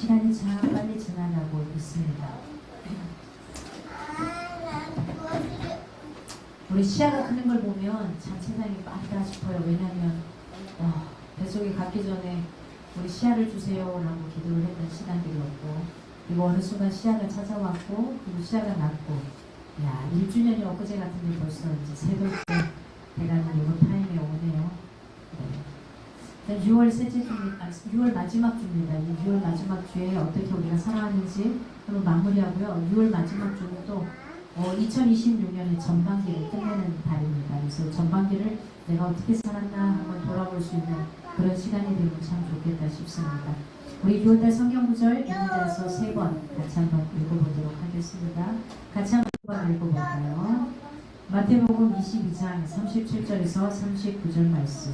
시간이 참 빨리 지나가고 있습니다. 우리 시야가 크는 걸 보면 참 세상이 빠르다 싶어요. 왜냐하면 뱃속에 갖기 전에 우리 시야를 주세요라고 기도를 했던 시간들이었고, 그리고 어느 순간 시야가 찾아왔고, 그리고 시야가 났고, 야, 1주년이 엊그제 같은데 벌써 이제 세 돌째 돼가는 이런 타임에 오네요. 네. 6월 셋째 주입니다. 6월 마지막 주입니다. 이 6월 마지막 주에 어떻게 우리가 살아가는지 한번 마무리하고요. 6월 마지막 주는 또 2026년의 전반기를 끝내는 달입니다. 그래서 전반기를 내가 어떻게 살았나 한번 돌아볼 수 있는 그런 시간이 되면 참 좋겠다 싶습니다. 우리 6월달 성경 구절 읽는다서 3번 같이 한번 읽어보도록 하겠습니다. 같이 한번 읽어볼까요? 마태복음 22장 37절에서 39절 말씀.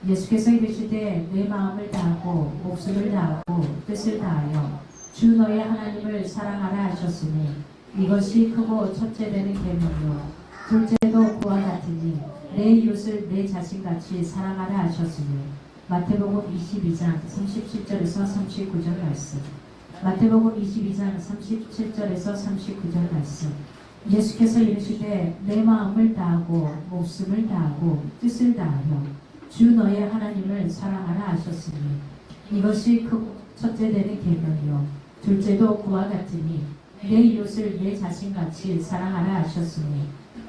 예수께서 이르시되 내 마음을 다하고 목숨을 다하고 뜻을 다하여 주 너의 하나님을 사랑하라 하셨으니 이것이 크고 첫째 되는 계명이요 둘째도 그와 같으니 내 이웃을 내 자신같이 사랑하라 하셨으니. 마태복음 22장 37절에서 39절 말씀. 마태복음 22장 37절에서 39절 말씀. 예수께서 이르시되 내 마음을 다하고 목숨을 다하고 뜻을 다하여 주 너의 하나님을 사랑하라 하셨으니 이것이 크고 첫째 되는 계명이요 둘째도 그와 같으니 내 이웃을 내 자신같이 사랑하라 하셨으니.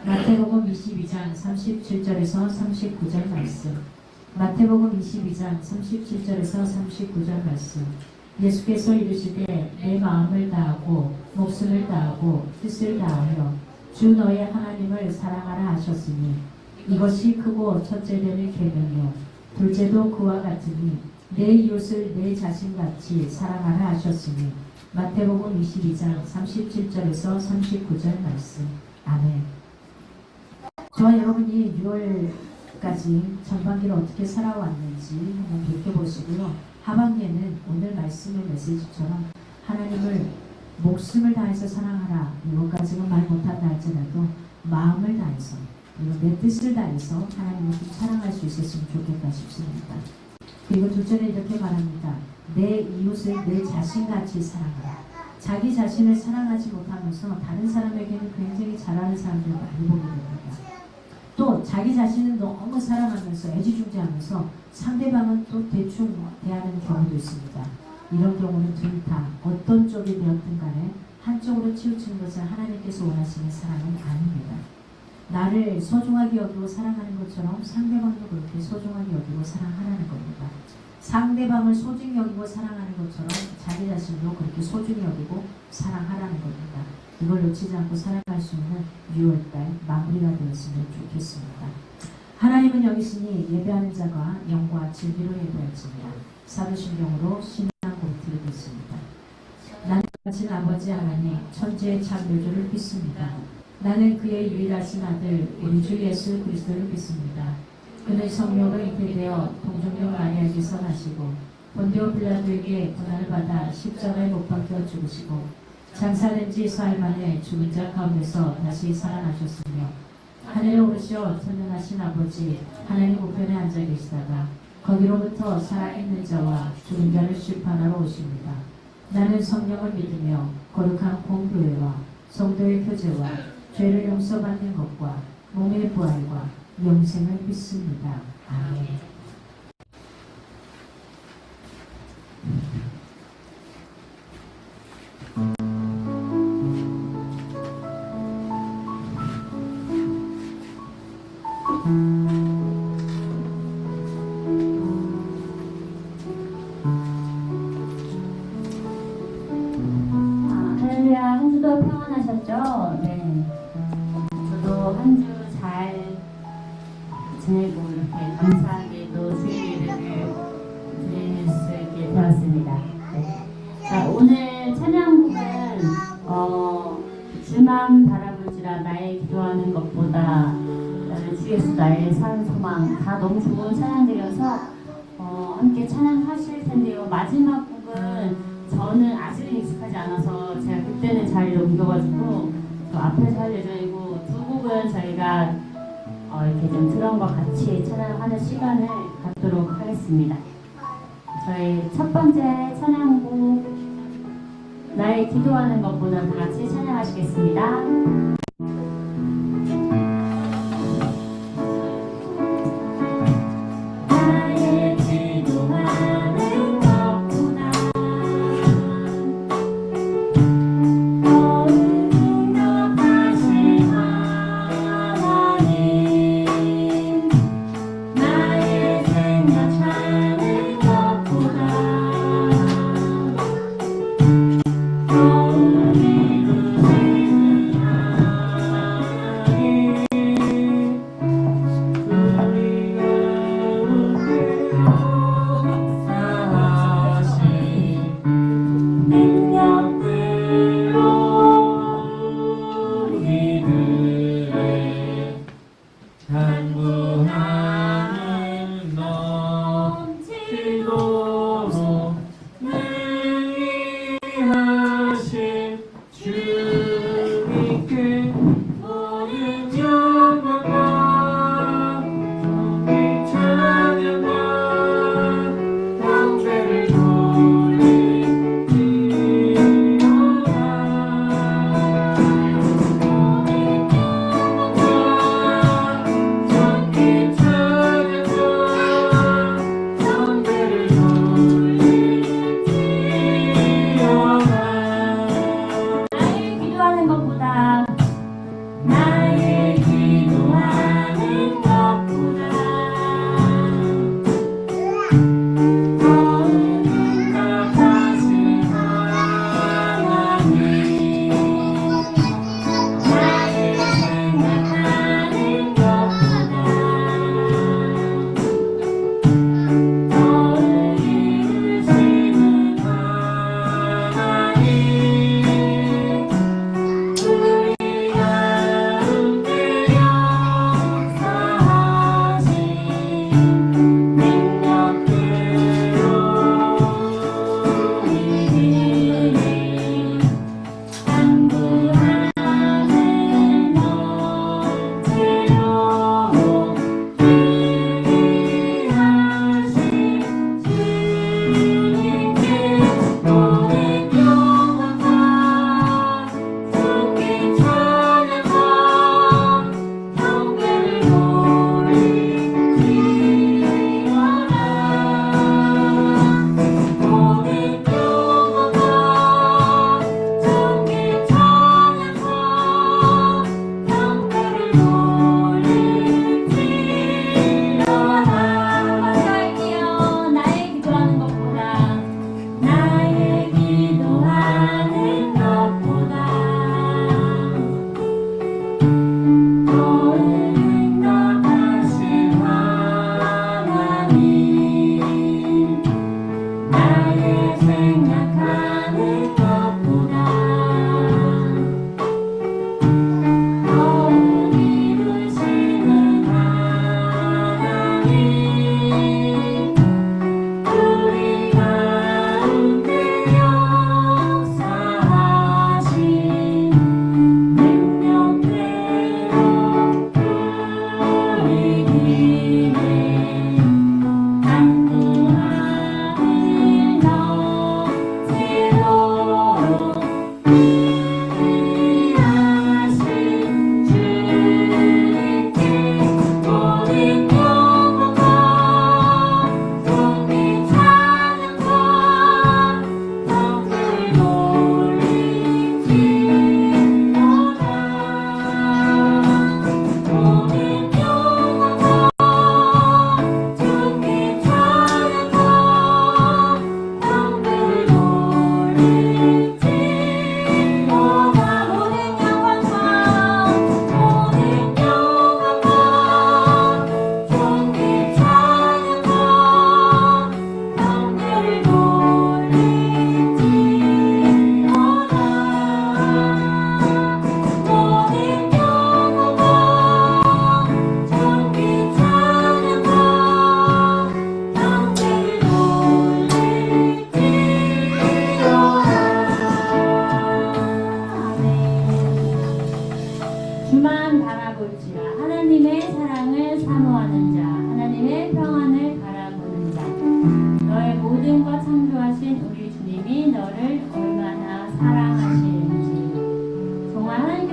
마태복음 22장 37절에서 39절 말씀. 마태복음 22장 37절에서 39절 말씀. 예수께서 이르시되 내 마음을 다하고 목숨을 다하고 뜻을 다하여 주 너의 하나님을 사랑하라 하셨으니 이것이 크고 첫째 되는 계명이요 둘째도 그와 같으니 내 이웃을 내 자신같이 사랑하라 하셨으니. 마태복음 22장 37절에서 39절 말씀. 아멘. 저와 여러분이 6월까지 전반기를 어떻게 살아왔는지 한번 돌이켜보시고요. 하반기에는 오늘 말씀의 메시지처럼 하나님을 목숨을 다해서 사랑하라, 이것까지는 말 못한다 할지라도 마음을 다해서 그리고 내 뜻을 다해서 하나님을 좀 사랑할 수 있었으면 좋겠다 싶습니다. 그리고 둘째는 이렇게 말합니다. 내 이웃을 내 자신같이 사랑하라. 자기 자신을 사랑하지 못하면서 다른 사람에게는 굉장히 잘하는 사람들을 많이 보게 됩니다. 또 자기 자신은 너무 사랑하면서 애지중지하면서 상대방은 또 대충 대하는 경우도 있습니다. 이런 경우는 둘 다 어떤 쪽이 되었든 간에 한쪽으로 치우치는 것은 하나님께서 원하시는 사랑은 아닙니다. 나를 소중하게 여기고 사랑하는 것처럼 상대방도 그렇게 소중하게 여기고 사랑하라는 겁니다. 상대방을 소중히 여기고 사랑하는 것처럼 자기 자신도 그렇게 소중히 여기고 사랑하라는 겁니다. 이걸 놓치지 않고 살아갈 수 있는 6월달 마무리가 되었으면 좋겠습니다. 하나님은 여기시니 예배하는 자가 영과 진리로 예배할지니라. 사도신경으로 신앙고를 드리겠습니다. 나는 가진 아버지 하나님 천지의 참 묘주를 믿습니다. 나는 그의 유일하신 아들 우리 주 예수 그리스도를 믿습니다. 그는 성령으로 잉태되어 동정녀 마리아에게서 나시고 본디오 빌라도에게 고난을 받아 십자가에 못 박혀 죽으시고 장사된 지 사흘 만에 죽은 자 가운데서 다시 살아나셨으며 하늘에 오르시어 천년하신 아버지 하나님 우편에 앉아 계시다가 거기로부터 살아있는 자와 죽은 자를 심판하러 오십니다. 나는 성령을 믿으며 거룩한 공교회와 성도의 교제와 죄를 용서받는 것과 몸의 부활과 영생을 믿습니다. 아멘. 할렐루야. 한 주도 평안하셨죠? 네. 저도 한 주 잘 지내고 이렇게 감사하게도 주일 예배를 드릴 수 있게 되었습니다. 네. 자, 오늘 찬양곡은 주만 바라볼지라 나의 기도하는 것보다 주 예수 나의 산 소망 다 너무 좋은 찬양들이어서 함께 찬양하실 텐데요. 마지막 곡은 저는 아직은 익숙하지 않아서 제가 그때는 자리를 옮겨가지고 저 앞에서 할 예정이고 두 곡은 저희가 이렇게 좀 드럼과 같이 찬양하는 시간을 갖도록 하겠습니다. 저희 첫 번째 찬양곡 나의 기도하는 것보다 다 같이 찬양하시겠습니다. 나의 기도하는 것보다 더 응답하신 하나님, 나의 생각하는 것보다 더 이루시는 하나님, 간구하는 넘치도록 능히하신 주님께 모든 영광과 존귀 찬양과 영광을 나의 기도하는 것보다 나의 기도하는 것보다 더 응답하신 하나님, 나의 생각하는 것보다 더 이루시는 하나님, 우리 가운데 역사하신 능력대로 우리를 간구하는 넘치도록 능히하신 주님께 모든 영광과 존귀 찬양과 영광을 돌리시오라. 모든 영광과 존귀 찬양과 영광을 돌리시오라. 할게요. 나의 기도하는 것보다 나의 기도하는 것보다 더 응답하신 하나님, 나의 생각하는 것보다 더 이루시는 하나님, 우리 가운데 역사하신 능력대로 우리 길에 간구하는 넘치도록 능히하신 주님께 모든 영광과 존귀 찬양과 영광을 돌리시오라. 모든 영광과 존귀 찬양과 영광을 돌리시오라. 주만 바라볼지라. 하나님의 사랑을 사모하는 자, 하나님의 평안을 바라보는 자, 너의 모든 것 창조하신 우리 주님이 너를 얼마나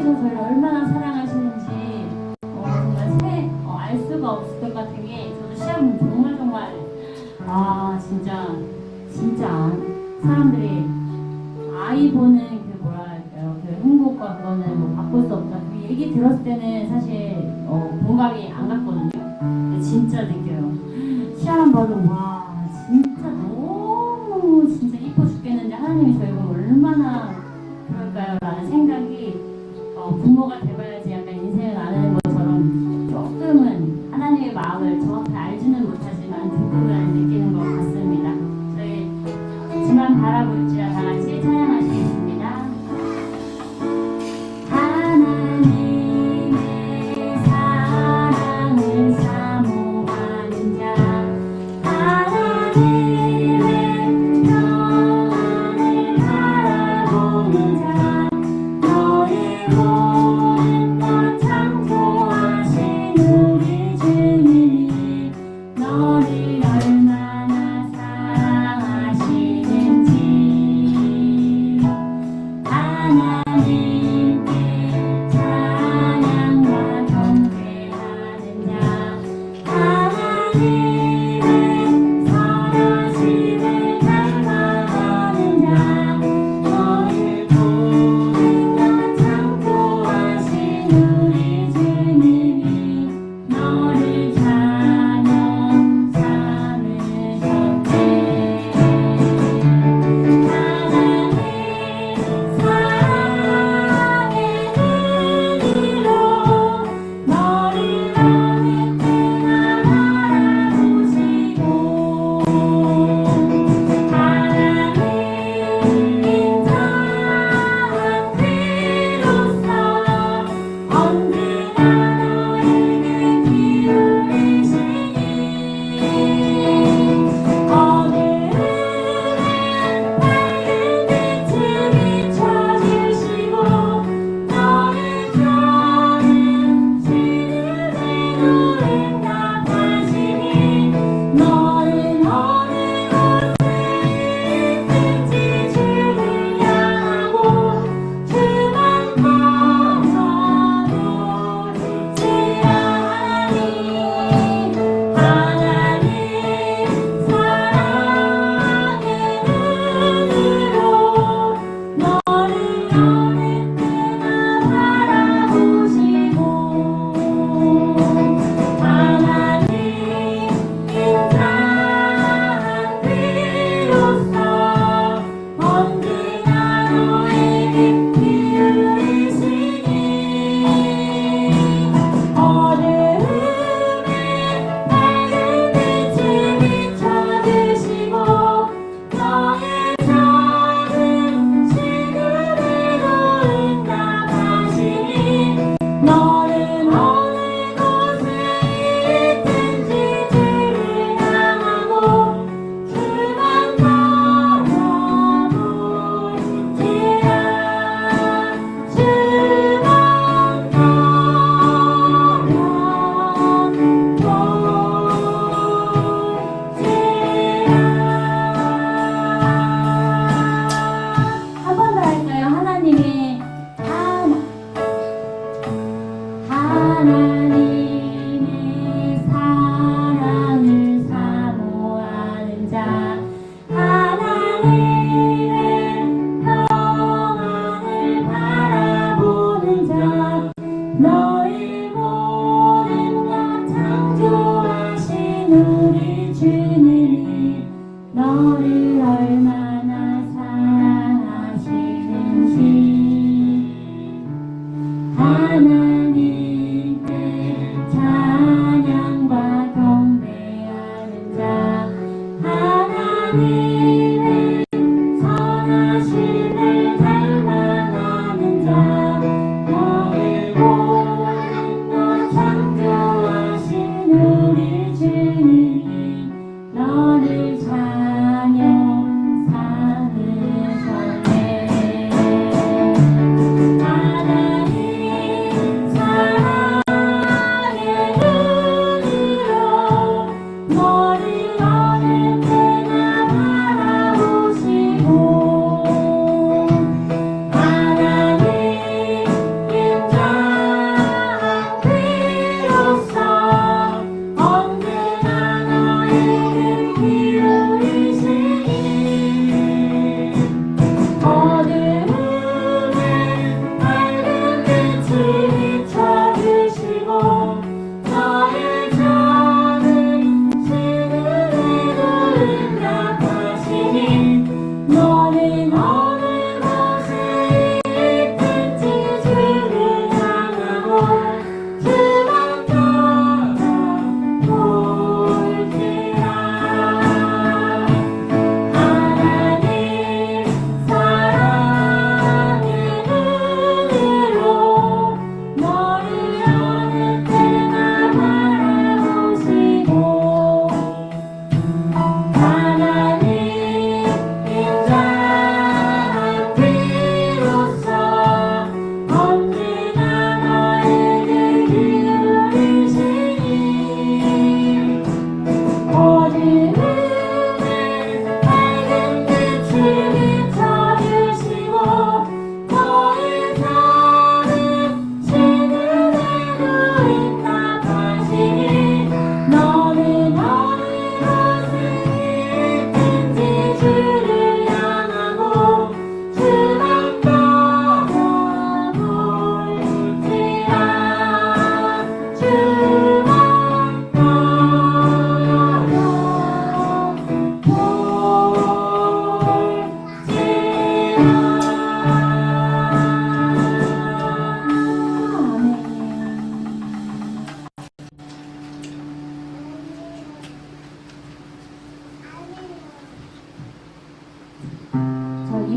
하나님께서 저희를 얼마나 사랑하시는지 정말 알 수가 없을 것 같은 게 저도 시험 정말 진짜 사람들이 아이 보는 그 뭐랄까요 그 행복과 그거는 뭐 바꿀 수 없다 그 얘기 들었을 때는 사실 공감이 안 갔거든요. 근데 진짜 느껴요. 시험 봐도 와 진짜 너무 진짜 이뻐 죽겠는데 하나님이 저희 보면 얼마나 그럴까요? 라는 생각이 부모가 돼봐야지 약간 인생을 아는 것처럼 조금은 하나님의 마음을 정확히 알지는 못하지만 조금은 느끼는 것 같습니다. 저희 지만 바라볼지라 다 같이 찬양하시겠습니다. 하나님의 사랑을 사모하는 자 하나님의 평안을 바라보는 자 너의 모든 것 창조하신 우리 주님이 너를 얼마나 사랑하시는지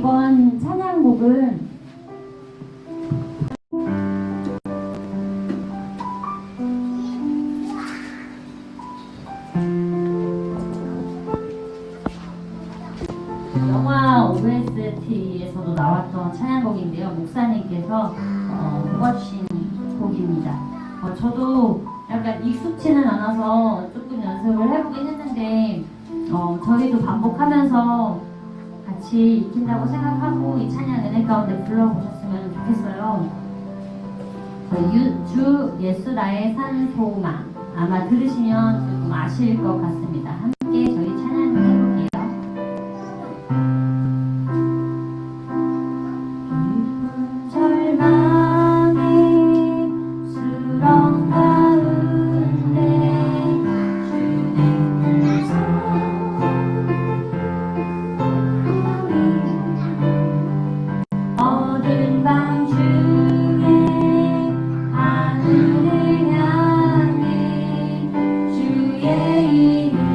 이번 찬양곡은 영화 OST에서도 나왔던 찬양곡인데요. 목사님께서 뽑아주신 곡입니다. 저도 약간 익숙치는 않아서 조금 연습을 해보긴 했는데 저희도 반복하면서 같이 익힌다고 생각하고 이 찬양 은혜 가운데 불러보셨으면 좋겠어요. 주 예수 나의 산 소망 아마 들으시면 조금 아실 것 같습니다. 함께 저희 찬양 해볼게요. 절망의 수렁 가운데 주님께서 어두운 밤 중에 하늘을 향해 주의 이름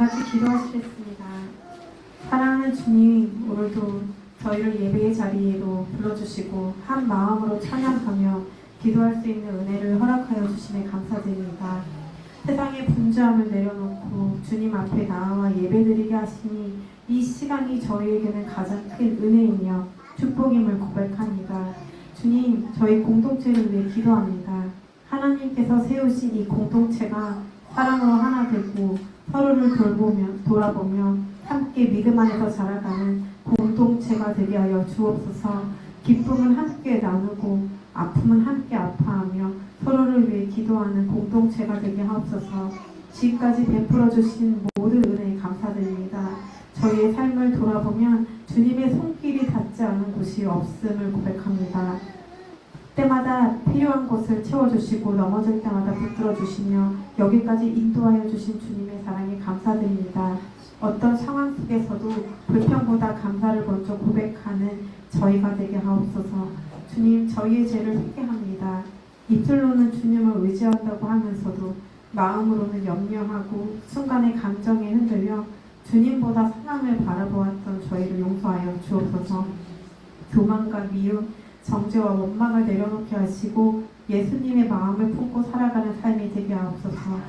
같이 기도하시겠습니다. 사랑하는 주님, 오늘도 저희를 예배의 자리에도 불러주시고 한 마음으로 찬양하며 기도할 수 있는 은혜를 허락하여 주심에 감사드립니다. 세상의 분주함을 내려놓고 주님 앞에 나와 예배드리게 하시니 이 시간이 저희에게는 가장 큰 은혜이며 축복임을 고백합니다. 주님, 저희 공동체를 위해 기도합니다. 하나님께서 세우신 이 공동체가 사랑으로 하나 되고 서로를 돌아보며 함께 믿음 안에서 자라가는 공동체가 되게 하여 주옵소서. 기쁨은 함께 나누고 아픔은 함께 아파하며 서로를 위해 기도하는 공동체가 되게 하옵소서. 지금까지 베풀어 주신 모든 은혜에 감사드립니다. 저희의 삶을 돌아보면 주님의 손길이 닿지 않은 곳이 없음을 고백합니다. 때마다 필요한 곳을 채워주시고 넘어질 때마다 붙들어 주시며 여기까지 인도하여 주신 주님의 사랑에 감사드립니다. 어떤 상황 속에서도 불평보다 감사를 먼저 고백하는 저희가 되게 하옵소서. 주님, 저희의 죄를 회개합니다. 입술로는 주님을 의지한다고 하면서도 마음으로는 염려하고 순간의 감정에 흔들려 주님보다 상황을 바라보았던 저희를 용서하여 주옵소서. 교만과 미움, 정죄와 원망을 내려놓게 하시고 예수님의 마음을 품고 살아가는 삶이 되게 하옵소서.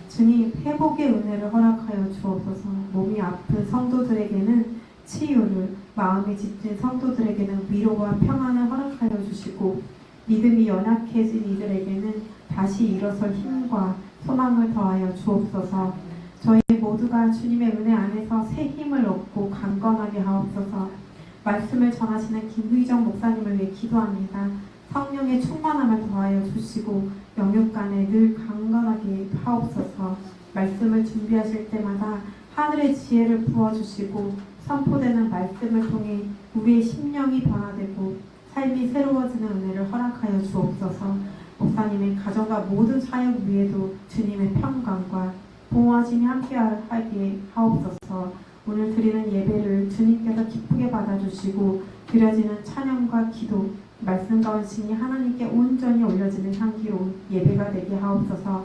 주님, 회복의 은혜를 허락하여 주옵소서. 몸이 아픈 성도들에게는 치유를, 마음이 지친 성도들에게는 위로와 평안을 허락하여 주시고 믿음이 연약해진 이들에게는 다시 일어설 힘과 소망을 더하여 주옵소서. 저희 모두가 주님의 은혜 안에서 새 힘을 얻고 강건하게 하옵소서. 말씀을 전하시는 김의정 목사님을 위해 기도합니다. 성령의 충만함을 더하여 주시고 영육간에 늘 강건하게 하옵소서. 말씀을 준비하실 때마다 하늘의 지혜를 부어주시고 선포되는 말씀을 통해 우리의 심령이 변화되고 삶이 새로워지는 은혜를 허락하여 주옵소서. 목사님의 가정과 모든 사역 위에도 주님의 평강과 보호하심이 함께하게 하옵소서. 오늘 드리는 예배를 주님께서 기쁘게 받아주시고 드려지는 찬양과 기도, 말씀과 헌신이 하나님께 온전히 올려지는 향기로운 예배가 되게 하옵소서.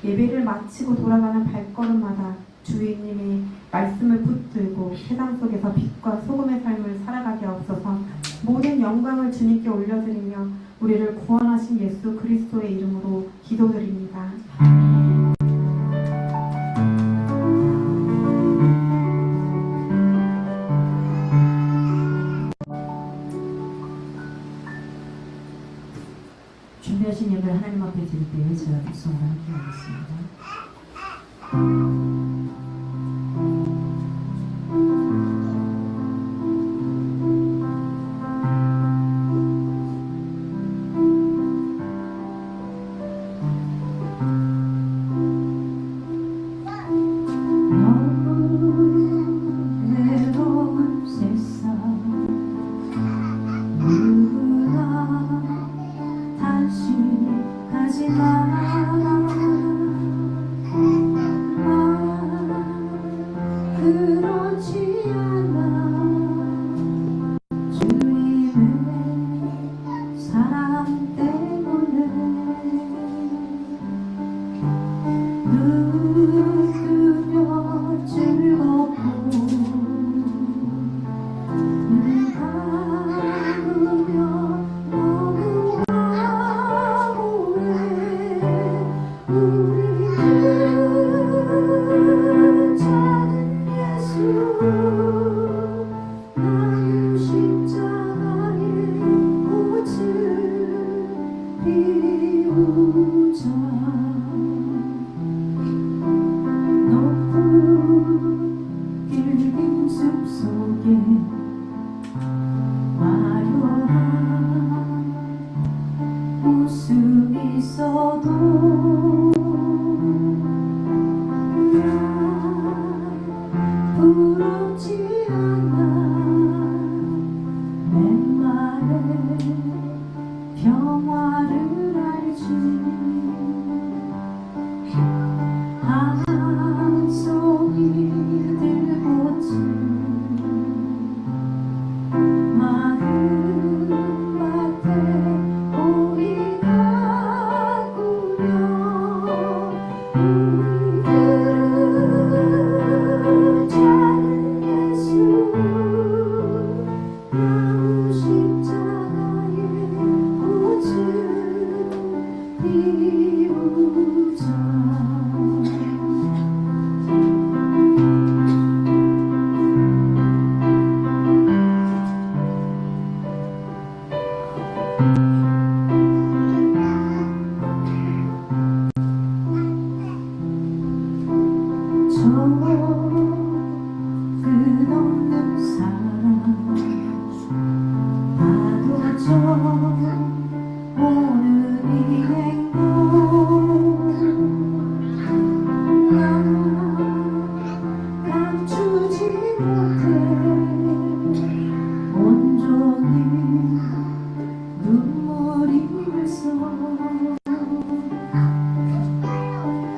예배를 마치고 돌아가는 발걸음마다 주님의 말씀을 붙들고 세상 속에서 빛과 소금의 삶을 살아가게 하옵소서. 모든 영광을 주님께 올려드리며 우리를 구원하신 예수 그리스도의 이름으로 기도드립니다. 준비하신 예배를 하나님 앞에 드릴 때에 제가 독성을 함께 하겠습니다. 가지 마.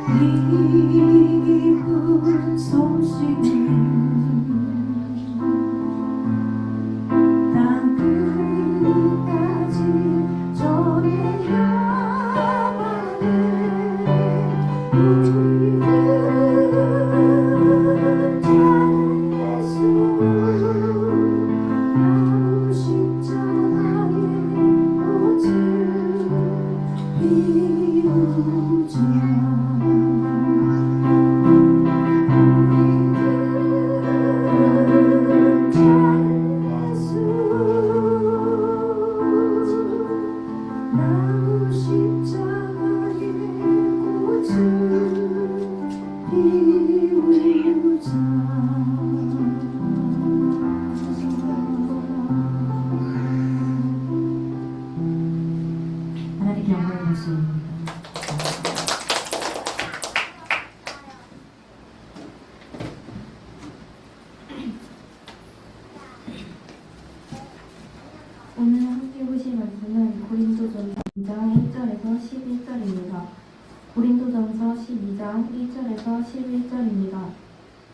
이쁜 솜씨는 땅끝까지 전해야만해. 우리들은 작은 예수 나무 십자가의 꽃을 피우자. 우리들은 작은 예수 나무 십자가의 꽃을 피우자. 하나님께 영광을 받습니다. 오늘 함께 보실 말씀은 고린도전서 2장 1절에서 11절입니다. 고린도전서 12장 1절에서 11절입니다.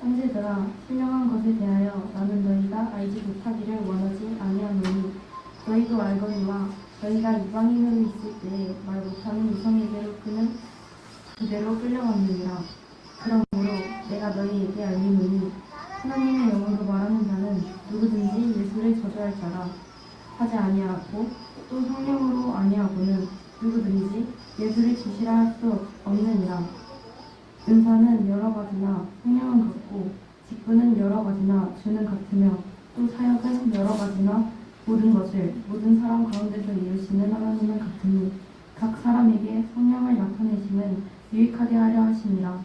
형제들아, 신령한 것에 대하여 나는 너희가 알지 못하기를 원하지 아니하노니 너희도 알거니와 너희가 이방인으로 있을 때에 말 못하는 이성에게로 그대로 끌려갔느니라. 그러므로 내가 너희에게 알리노니 하나님의 영으로 말하는 자는 누구든지 예수를 저주할 자라 하지 아니하고 또 성령으로 아니하고는 누구든지 예수를 지시라 할 수 없느니라. 은사는 여러 가지나 성령은 같고 직분은 여러 가지나 주는 같으며 또 사역은 여러 가지나 모든 것을 모든 사람 가운데서 이루시는 하나님은 같으니 각 사람에게 성령을 나타내심은 유익하게 하려 하심이라.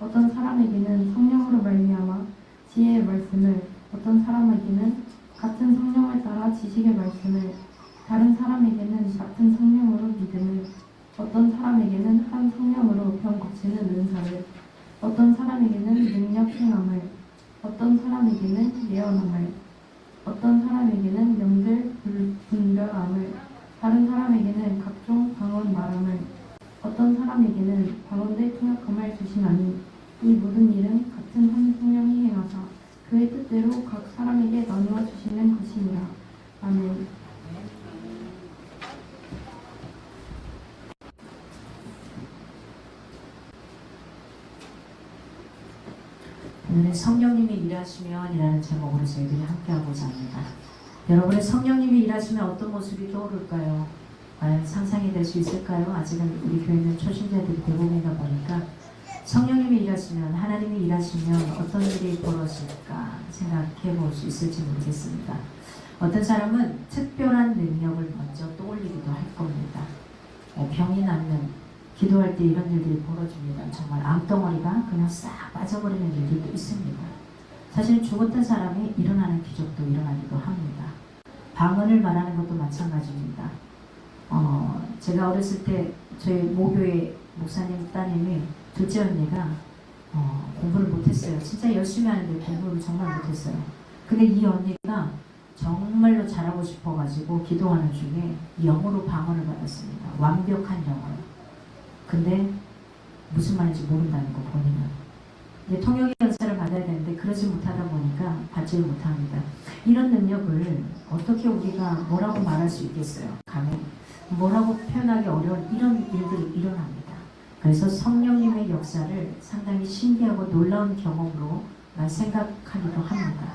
어떤 사람에게는 성령으로 말미암아 지혜의 말씀을, 어떤 사람에게는 같은 성령을 따라 지식의 말씀을, 다른 사람에게는 같은 성령으로 믿음을, 어떤 사람에게는 한 성령으로 병 고치는 은사를, 어떤 사람에게는 능력 행함을, 어떤 사람에게는 예언함을, 어떤 사람에게는 명절 분별함을, 다른 사람에게는 각종 방언 말함을, 어떤 사람에게는 방언들 통역함을 주시나니 이 모든 일은 같은 한 성령이 행하사 그의 뜻대로 각 사람에게 나누어 주시는 것이니라. 아멘. 오늘은 성령님이 일하시면이라는 제목으로 저희들이 함께하고자 합니다. 여러분의 성령님이 일하시면 어떤 모습이 떠오를까요? 과연 상상이 될 수 있을까요? 아직은 우리 교회는 초신자들이 대부분이다 보니까 성령님이 일하시면, 하나님이 일하시면 어떤 일이 벌어질까 생각해 볼 수 있을지 모르겠습니다. 어떤 사람은 특별한 능력을 먼저 떠올리기도 할 겁니다. 병이 낫는, 기도할 때 이런 일들이 벌어집니다. 정말 암덩어리가 그냥 싹 빠져버리는 일들도 있습니다. 사실 죽었던 사람이 일어나는 기적도 일어나기도 합니다. 방언을 말하는 것도 마찬가지입니다. 제가 어렸을 때 저희 모교의 목사님 따님이 둘째 언니가 공부를 못했어요. 진짜 열심히 하는데 공부를 정말 못했어요. 근데 이 언니가 정말로 잘하고 싶어가지고 기도하는 중에 영어로 방언을 받았습니다. 완벽한 영어로. 근데 무슨 말인지 모른다는 거 본인은. 이제 통역의 연사를 받아야 되는데 그러지 못하다 보니까 받지를 못합니다. 이런 능력을 어떻게 우리가 뭐라고 말할 수 있겠어요? 감히 뭐라고 표현하기 어려운 이런 일들이 일어납니다. 그래서 성령님의 역사를 상당히 신기하고 놀라운 경험으로만 생각하기도 합니다.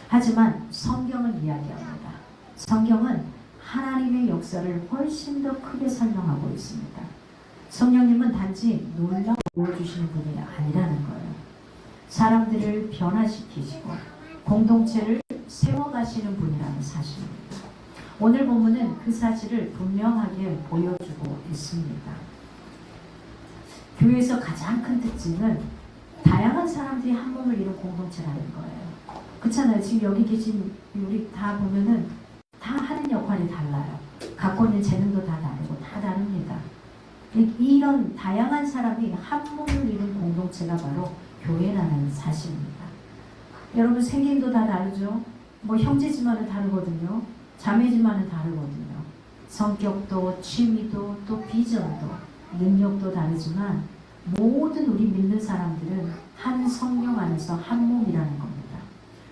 하지만 성경은 이야기합니다. 성경은 하나님의 역사를 훨씬 더 크게 설명하고 있습니다. 성령님은 단지 놀라워 보여주시는 분이 아니라는 거예요. 사람들을 변화시키시고 공동체를 세워가시는 분이라는 사실입니다. 오늘 본문은 그 사실을 분명하게 보여주고 있습니다. 교회에서 가장 큰 특징은 다양한 사람들이 한 몸을 이룬 공동체라는 거예요. 그렇잖아요. 지금 여기 계신 우리 다 보면은 다 하는 역할이 달라요. 갖고 있는 재능도 다 다르고 다 다릅니다. 이런 다양한 사람이 한 몸을 이룬 공동체가 바로 교회라는 사실입니다. 여러분 생김도 다 다르죠. 뭐 형제지만은 다르거든요. 자매지만은 다르거든요. 성격도 취미도 또 비전도 능력도 다르지만 모든 우리 믿는 사람들은 한 성령 안에서 한 몸이라는 겁니다.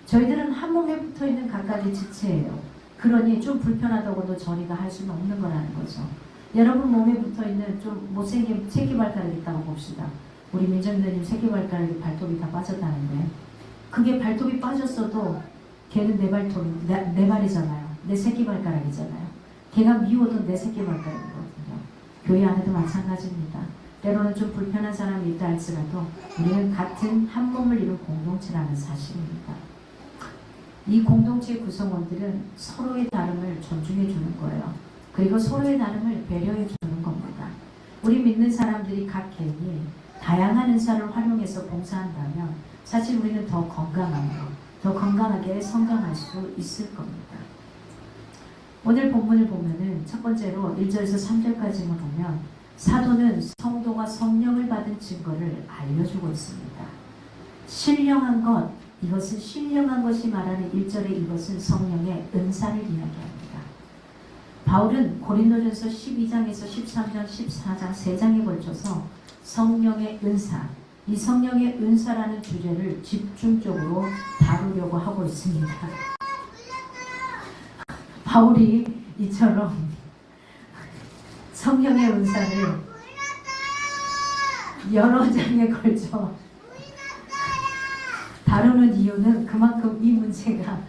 저희들은 한 몸에 붙어 있는 각각의 지체예요. 그러니 좀 불편하다고도 저리가 할 수는 없는 거라는 거죠. 여러분 몸에 붙어 있는 좀 못생긴 새끼발가락이 있다고 봅시다. 우리 민정대님 새끼발가락이 발톱이 다 빠졌다는데, 그게 발톱이 빠졌어도 걔는 내 발이잖아요. 내 새끼발가락이잖아요. 걔가 미워도 내 새끼발가락이거든요. 교회 안에도 마찬가지입니다. 때로는 좀 불편한 사람이 있다 할지라도 우리는 같은 한 몸을 이룬 공동체라는 사실입니다. 이 공동체의 구성원들은 서로의 다름을 존중해 주는 거예요. 그리고 서로의 다름을 배려해 주는 겁니다. 우리 믿는 사람들이 각 개인이 다양한 은사를 활용해서 봉사한다면 사실 우리는 더 건강하게 성장할 수 있을 겁니다. 오늘 본문을 보면은 첫 번째로 1절에서 3절까지만 보면 사도는 성도가 성령을 받은 증거를 알려주고 있습니다. 신령한 것, 이것은 신령한 것이 말하는 1절의 이것은 성령의 은사를 이야기합니다. 바울은 고린도전서 12장에서 13장, 14장 3장에 걸쳐서 성령의 은사, 이 성령의 은사라는 주제를 집중적으로 다루려고 하고 있습니다. 바울이 이처럼 성령의 은사를 여러 장에 걸쳐 다루는 이유는 그만큼 이 문제가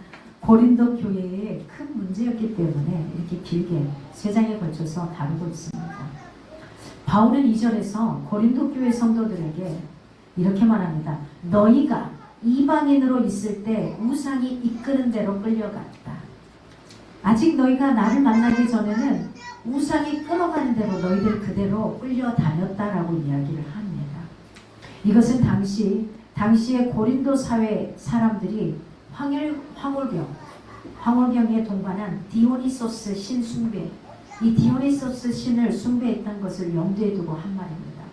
고린도 교회의 큰 문제였기 때문에 이렇게 길게 3장에 걸쳐서 다루고 있습니다. 바울은 2절에서 고린도 교회 성도들에게 이렇게 말합니다. 너희가 이방인으로 있을 때 우상이 이끄는 대로 끌려갔다. 아직 너희가 나를 만나기 전에는 우상이 끌어가는 대로 너희들 그대로 끌려다녔다라고 이야기를 합니다. 이것은 당시의 고린도 사회 사람들이 황홀경에 동반한 디오니소스 신 숭배, 이 디오니소스 신을 숭배했던 것을 염두에 두고 한 말입니다.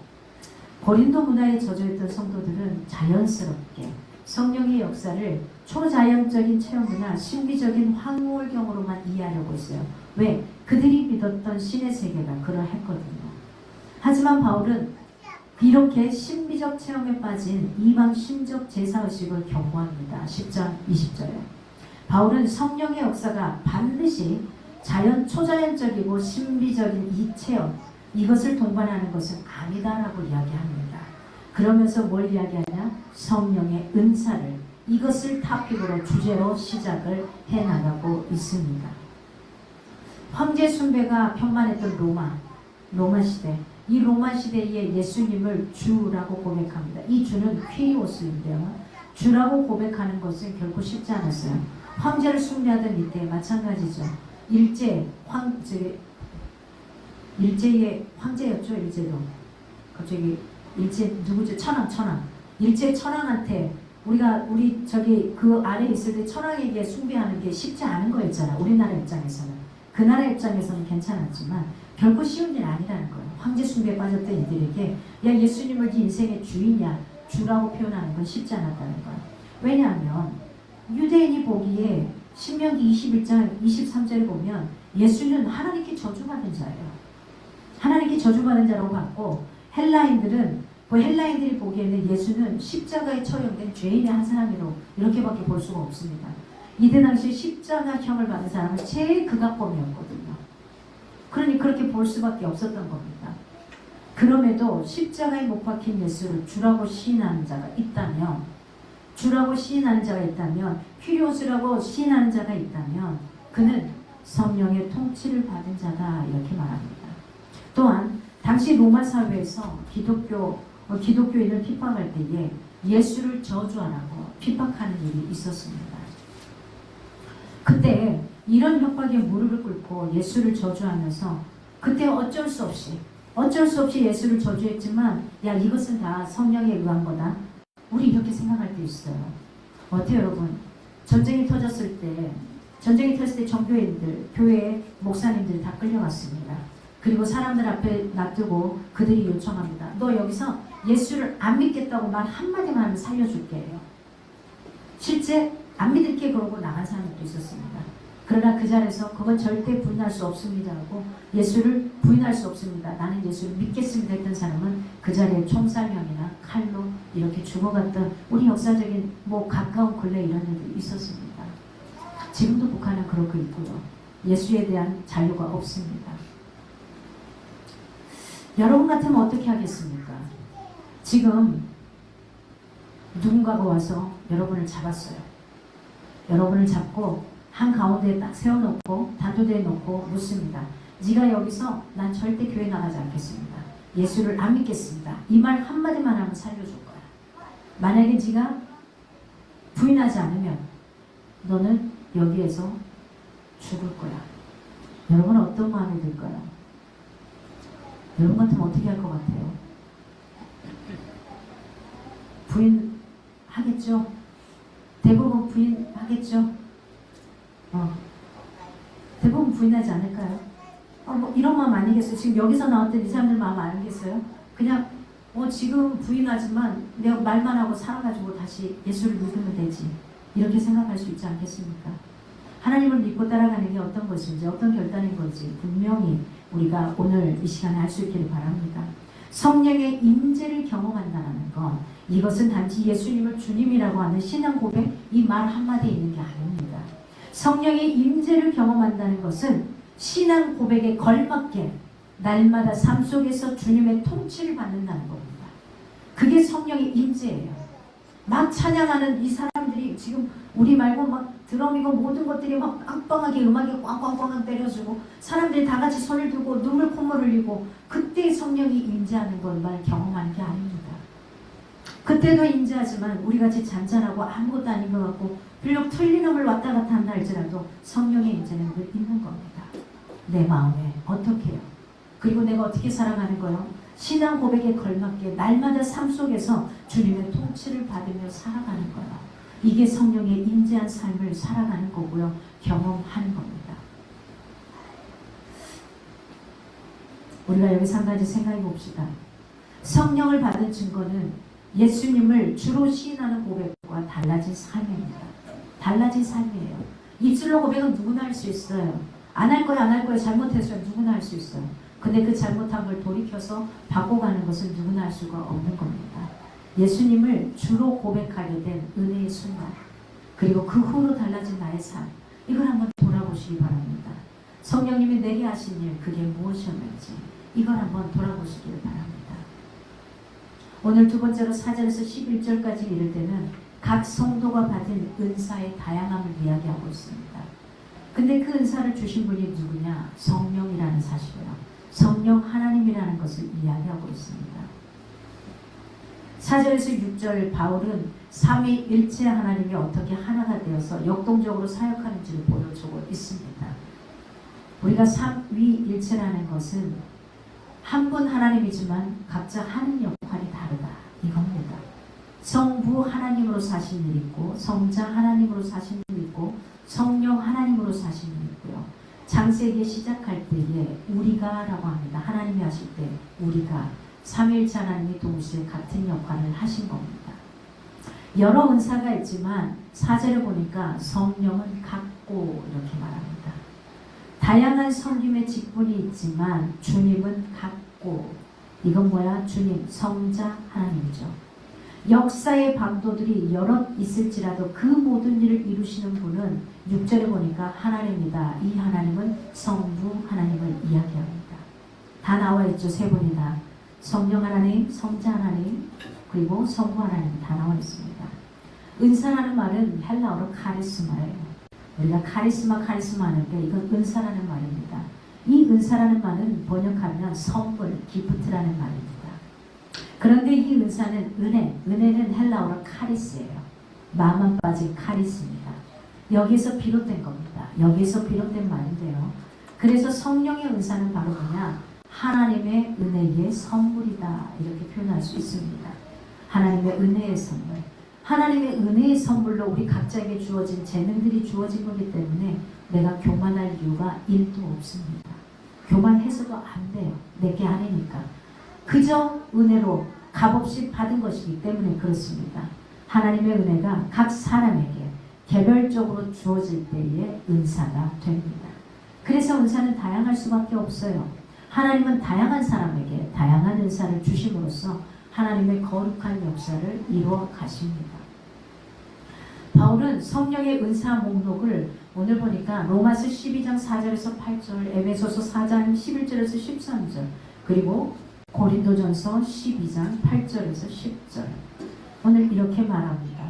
고린도 문화에 젖어있던 성도들은 자연스럽게 성령의 역사를 초자연적인 체험이나 신비적인 황홀경으로만 이해하려고 했어요. 왜? 그들이 믿었던 신의 세계가 그러했거든요. 하지만 바울은 이렇게 신비적 체험에 빠진 이방 신적 제사의식을 경고합니다. 10장 20절에 바울은 성령의 역사가 반드시 초자연적이고 신비적인 이 체험, 이것을 동반하는 것은 아니다라고 이야기합니다. 그러면서 뭘 이야기하냐? 성령의 은사를, 이것을 토픽으로 주제로 시작을 해나가고 있습니다. 황제 숭배가 편만했던 로마 시대, 이 로마 시대에 예수님을 주라고 고백합니다. 이 주는 퀴리오스인데요. 주라고 고백하는 것은 결코 쉽지 않았어요. 황제를 숭배하던 이때 마찬가지죠. 일제의 황제였죠. 일제도 갑자기 일제 누구죠? 천황. 일제 천황한테 우리 저기 그 아래 있을 때 천황에게 숭배하는 게 쉽지 않은 거였잖아. 우리나라 입장에서는. 그 나라 입장에서는 괜찮았지만 결코 쉬운 일 아니라는 거예요. 황제 숭배에 빠졌던 이들에게 야 예수님을 네 인생의 주인이야 주라고 표현하는 건 쉽지 않았다는 거예요. 왜냐하면 유대인이 보기에 신명기 21장 23절에 보면 예수는 하나님께 저주받은 자예요. 하나님께 저주받은 자라고 봤고 헬라인들이 보기에는 예수는 십자가에 처형된 죄인의 한 사람으로 이렇게밖에 볼 수가 없습니다. 이때 당시 십자가형을 받은 사람은 제일 극악범이었거든요. 그러니 그렇게 볼 수밖에 없었던 겁니다. 그럼에도 십자가에 못 박힌 예수를 주라고 시인하는 자가 있다면, 퀴리오스라고 시인하는 자가 있다면 그는 성령의 통치를 받은 자다 이렇게 말합니다. 또한 당시 로마 사회에서 기독교인을 핍박할 때에 예수를 저주하라고 핍박하는 일이 있었습니다. 그때 이런 협박에 무릎을 꿇고 예수를 저주하면서 그때 어쩔 수 없이 예수를 저주했지만 야 이것은 다 성령에 의한 거다. 우리 이렇게 생각할 때 있어요. 어때요 여러분? 전쟁이 터졌을 때 정교인들, 교회 목사님들 다 끌려갔습니다. 그리고 사람들 앞에 놔두고 그들이 요청합니다. 너 여기서 예수를 안 믿겠다고 말 한마디만 하면 살려줄게 해요. 실제 안 믿을게 그러고 나간 사람도 있었습니다. 그러나 그 자리에서 그건 절대 부인할 수 없습니다 하고 예수를 부인할 수 없습니다. 나는 예수를 믿겠습니다 했던 사람은 그 자리에 총살형이나 칼로 이렇게 죽어갔던 우리 역사적인 뭐 가까운 근래 이런 일도 있었습니다. 지금도 북한은 그렇고 있고요. 예수에 대한 자유가 없습니다. 여러분 같으면 어떻게 하겠습니까? 지금 누군가가 와서 여러분을 잡았어요. 여러분을 잡고 한가운데에 딱 세워놓고 단도대에 놓고 묻습니다. 네가 여기서 난 절대 교회 나가지 않겠습니다. 예수를 안 믿겠습니다. 이 말 한마디만 하면 살려줄 거야. 만약에 네가 부인하지 않으면 너는 여기에서 죽을 거야. 여러분 어떤 마음이 들까요? 여러분 같으면 어떻게 할 것 같아요? 부인하겠죠? 대부분 부인하겠죠? 대부분 부인하지 않을까요? 뭐 이런 마음 아니겠어요? 지금 여기서 나왔던 이 사람들 마음 아니겠어요? 그냥 지금 부인하지만 내가 말만 하고 살아가지고 다시 예수를 믿으면 되지. 이렇게 생각할 수 있지 않겠습니까? 하나님을 믿고 따라가는 게 어떤 것인지 어떤 결단인 건지 분명히 우리가 오늘 이 시간에 알 수 있기를 바랍니다. 성령의 임재를 경험한다는 것, 이것은 단지 예수님을 주님이라고 하는 신앙 고백 이 말 한마디에 있는 게 아닙니다. 성령의 임재를 경험한다는 것은 신앙 고백에 걸맞게 날마다 삶 속에서 주님의 통치를 받는다는 겁니다. 그게 성령의 임재예요. 막 찬양하는 이 사람들이 지금 우리 말고 막 드럼이고 모든 것들이 막 빵빵하게 음악이 꽝꽝꽝 때려주고 사람들이 다 같이 손을 들고 눈물 콧물 흘리고 그때 성령이 임재하는 것만 경험하는 게 아닙니다. 그때도 임재하지만 우리같이 잔잔하고 아무것도 아닌 것 같고 비록 틀린 음을 왔다 갔다 한다 할지라도 성령의 임재는 늘 있는 겁니다. 내 마음에 어떻게 해요? 그리고 내가 어떻게 살아가는 거요? 신앙 고백에 걸맞게 날마다 삶 속에서 주님의 통치를 받으며 살아가는 거예요. 이게 성령의 임재한 삶을 살아가는 거고요. 경험하는 겁니다. 우리가 여기서 한 가지 생각해 봅시다. 성령을 받은 증거는 예수님을 주로 시인하는 고백과 달라진 삶입니다. 달라진 삶이에요. 입술로 고백은 누구나 할 수 있어요. 안 할 거야, 안 할 거야, 잘못했어요. 누구나 할 수 있어요. 근데 그 잘못한 걸 돌이켜서 바꿔가는 것은 누구나 할 수가 없는 겁니다. 예수님을 주로 고백하게 된 은혜의 순간, 그리고 그 후로 달라진 나의 삶, 이걸 한번 돌아보시기 바랍니다. 성령님이 내게 하신 일, 그게 무엇이었는지 이걸 한번 돌아보시길 바랍니다. 오늘 두 번째로 4절에서 11절까지 이를 때는 각 성도가 받은 은사의 다양함을 이야기하고 있습니다. 근데 그 은사를 주신 분이 누구냐? 성령이라는 사실이에요. 성령 하나님이라는 것을 이야기하고 있습니다. 4절에서 6절 바울은 삼위일체 하나님이 어떻게 하나가 되어서 역동적으로 사역하는지를 보여주고 있습니다. 우리가 삼위일체라는 것은 한 분 하나님이지만 각자 하는 역할이 다르다 이겁니다. 성부 하나님으로 사신 일 있고 성자 하나님으로 사신 일 있고 성령 하나님으로 사신 일 있고요. 창세기 시작할 때에 우리가 라고 합니다. 하나님이 하실 때 우리가 삼위일체 하나님이 동시에 같은 역할을 하신 겁니다. 여러 은사가 있지만 4절에 보니까 성령은 같고 이렇게 말합니다. 다양한 섬김의 직분이 있지만 주님은 같고, 이건 뭐야? 주님, 성자 하나님이죠. 역사의 방도들이 여럿 있을지라도 그 모든 일을 이루시는 분은 6절에 보니까 하나님이다. 이 하나님은 성부 하나님을 이야기합니다. 다 나와 있죠. 세 분이다. 성령 하나님, 성자 하나님, 그리고 성부 하나님 다 나와 있습니다. 은사라는 말은 헬라어로 카리스마예요. 우리가 카리스마 하는데 이건 은사라는 말입니다. 이 은사라는 말은 번역하면 선물, 기프트라는 말입니다. 그런데 이 은사는 은혜는 헬라어로 카리스예요. 마음만 빠진 카리스입니다. 여기서 비롯된 겁니다. 여기서 비롯된 말인데요. 그래서 성령의 은사는 바로 뭐냐? 하나님의 은혜의 선물이다. 이렇게 표현할 수 있습니다. 하나님의 은혜의 선물. 하나님의 은혜의 선물로 우리 각자에게 주어진 재능들이 주어진 거기 때문에 내가 교만할 이유가 1도 없습니다. 교만해서도 안 돼요. 내게 아니니까. 그저 은혜로 값없이 받은 것이기 때문에 그렇습니다. 하나님의 은혜가 각 사람에게 개별적으로 주어질 때의 은사가 됩니다. 그래서 은사는 다양할 수밖에 없어요. 하나님은 다양한 사람에게 다양한 은사를 주심으로써 하나님의 거룩한 역사를 이루어 가십니다. 바울은 성령의 은사 목록을 오늘 보니까 로마서 12장 4절에서 8절, 에베소서 4장 11절에서 13절, 그리고 고린도전서 12장 8절에서 10절 오늘 이렇게 말합니다.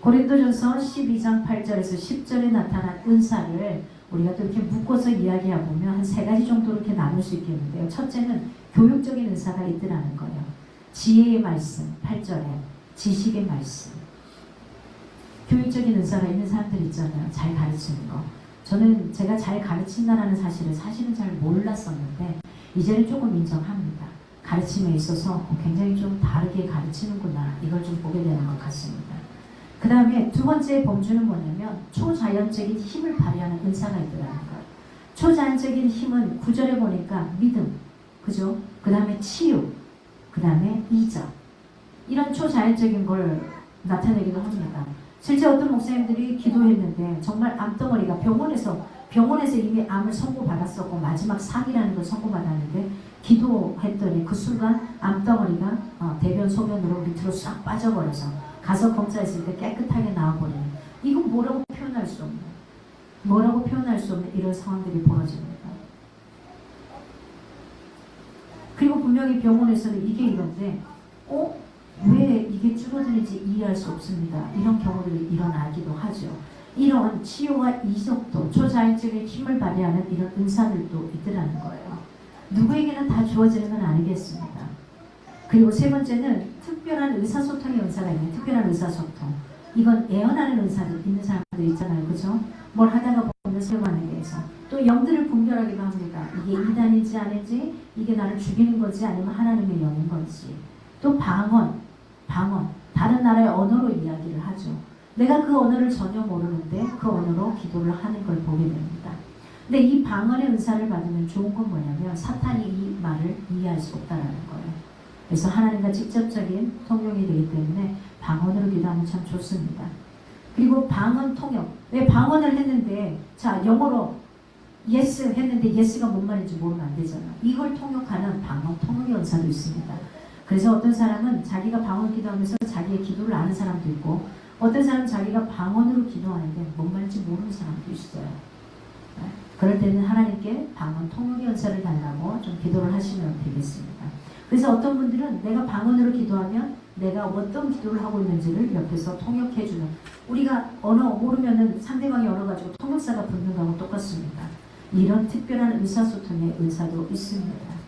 고린도전서 12장 8절에서 10절에 나타난 은사를 우리가 또 이렇게 묶어서 이야기해 보면 한 세 가지 정도로 이렇게 나눌 수 있겠는데요. 첫째는 교육적인 은사가 있더라는 거예요. 지혜의 말씀 8절에 지식의 말씀. 교육적인 은사가 있는 사람들 있잖아요. 잘 가르치는 거. 저는 제가 잘 가르친다는 사실은 잘 몰랐었는데 이제는 조금 인정합니다. 가르침에 있어서 굉장히 좀 다르게 가르치는구나. 이걸 좀 보게 되는 것 같습니다. 그 다음에 두 번째 범주는 뭐냐면 초자연적인 힘을 발휘하는 은사가 있더라는 거예요. 초자연적인 힘은 9절에 보니까 믿음, 그죠? 그 다음에 치유, 그 다음에 이적. 이런 초자연적인 걸 나타내기도 합니다. 실제 어떤 목사님들이 기도했는데 정말 암덩어리가 병원에서 이미 암을 선고받았었고 마지막 상이라는 걸 선고받았는데 기도했더니 그 순간 암덩어리가 대변 소변으로 밑으로 싹 빠져버려서 가서 검사했을 때 깨끗하게 나와버리는, 이건 뭐라고 표현할 수 없는 이런 상황들이 벌어집니다. 그리고 분명히 병원에서는 이게 이런데 왜 이게 줄어드는지 이해할 수 없습니다. 이런 경우들이 일어나기도 하죠. 이런 치유와 이적도 초자연적인 힘을 발휘하는 이런 은사들도 있더라는 거예요. 누구에게나 다 주어지는 건 아니겠습니다. 그리고 세 번째는 특별한 의사소통의 은사가 있는 특별한 의사소통. 이건 예언하는 은사들 있는 사람들 있잖아요. 그죠? 뭘 하다가 보면 설명하는 게 있어. 또 영들을 분별하기도 합니다. 이게 이단인지 아닌지, 이게 나를 죽이는 건지 아니면 하나님의 영인 건지. 또 방언. 다른 나라의 언어로 이야기를 하죠. 내가 그 언어를 전혀 모르는데 그 언어로 기도를 하는 걸 보게 됩니다. 근데 이 방언의 은사를 받으면 좋은 건 뭐냐면 사탄이 이 말을 이해할 수 없다는 거예요. 그래서 하나님과 직접적인 통용이 되기 때문에 방언으로 기도하면 참 좋습니다. 그리고 방언 통역. 왜 방언을 했는데 자 영어로 yes 했는데 yes가 뭔 말인지 모르면 안 되잖아. 이걸 통역하는 방언 통역의 은사도 있습니다. 그래서 어떤 사람은 자기가 방언 기도하면서 자기의 기도를 아는 사람도 있고 어떤 사람은 자기가 방언으로 기도하는데 뭔 말인지 모르는 사람도 있어요. 그럴 때는 하나님께 방언 통역의 은사를 달라고 좀 기도를 하시면 되겠습니다. 그래서 어떤 분들은 내가 방언으로 기도하면 내가 어떤 기도를 하고 있는지를 옆에서 통역해주는, 우리가 언어 모르면은 상대방이 언어 가지고 통역사가 붙는 거하고 똑같습니다. 이런 특별한 의사소통의 은사도 있습니다.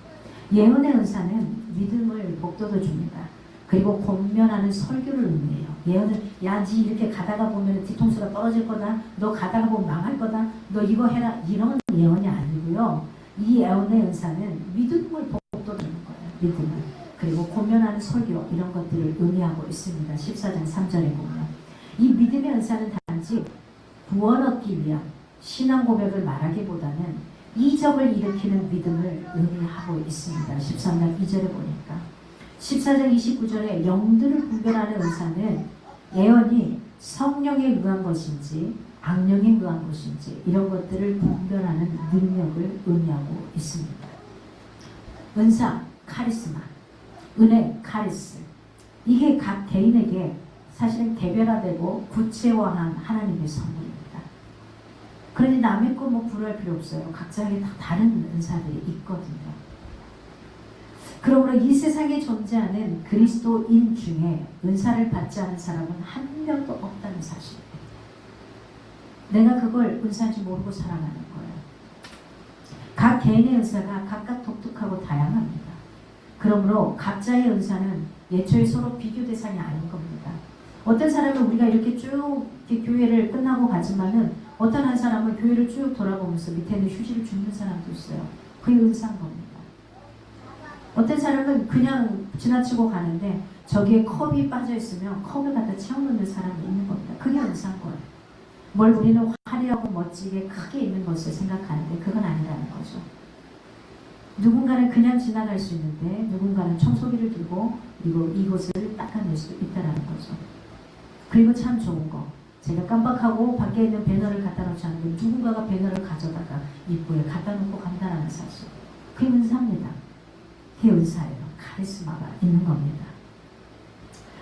예언의 은사는 믿음을 복돋워 줍니다. 그리고 권면하는 설교를 의미해요. 예언은 야, 니 이렇게 가다가 보면 뒤통수가 떨어질 거다. 너 가다가 보면 망할 거다. 너 이거 해라. 이런 예언이 아니고요. 이 예언의 은사는 믿음을 복돋워 주는 거예요. 믿음을. 그리고 권면하는 설교 이런 것들을 의미하고 있습니다. 14장 3절에 보면 이 믿음의 은사는 단지 구원 얻기 위한 신앙 고백을 말하기보다는 이적을 일으키는 믿음을 의미하고 있습니다. 13장 2절에 보니까 14장 29절에 영들을 분별하는 은사는 예언이 성령에 의한 것인지 악령에 의한 것인지 이런 것들을 분별하는 능력을 의미하고 있습니다. 은사, 카리스마, 은혜, 카리스, 이게 각 개인에게 사실은 개별화되고 구체화한 하나님의 선물입니다. 그러니 남의 거 뭐 부러워할 필요 없어요. 각자에게 다 다른 은사들이 있거든요. 그러므로 이 세상에 존재하는 그리스도인 중에 은사를 받지 않은 사람은 한 명도 없다는 사실입니다. 내가 그걸 은사인지 모르고 살아가는 거예요. 각 개인의 은사가 각각 독특하고 다양합니다. 그러므로 각자의 은사는 예초에 서로 비교 대상이 아닌 겁니다. 어떤 사람은 우리가 이렇게 쭉 이렇게 교회를 끝나고 가지만은 어떤 한 사람은 교회를 쭉 돌아보면서 밑에는 휴지를 줍는 사람도 있어요. 그게 은사인 겁니다. 어떤 사람은 그냥 지나치고 가는데 저기에 컵이 빠져 있으면 컵을 갖다 채워놓는 사람이 있는 겁니다. 그게 은사인 거예요. 뭘 우리는 화려하고 멋지게 크게 있는 것을 생각하는데 그건 아니라는 거죠. 누군가는 그냥 지나갈 수 있는데 누군가는 청소기를 들고 이곳을 닦아낼 수도 있다는 거죠. 그리고 참 좋은 거, 제가 깜빡하고 밖에 있는 배너를 갖다 놓지 않는데 누군가가 배너를 가져다가 입구에 갖다 놓고 간다는 사실. 그게 은사입니다. 그게 은사예요. 카리스마가 있는 겁니다.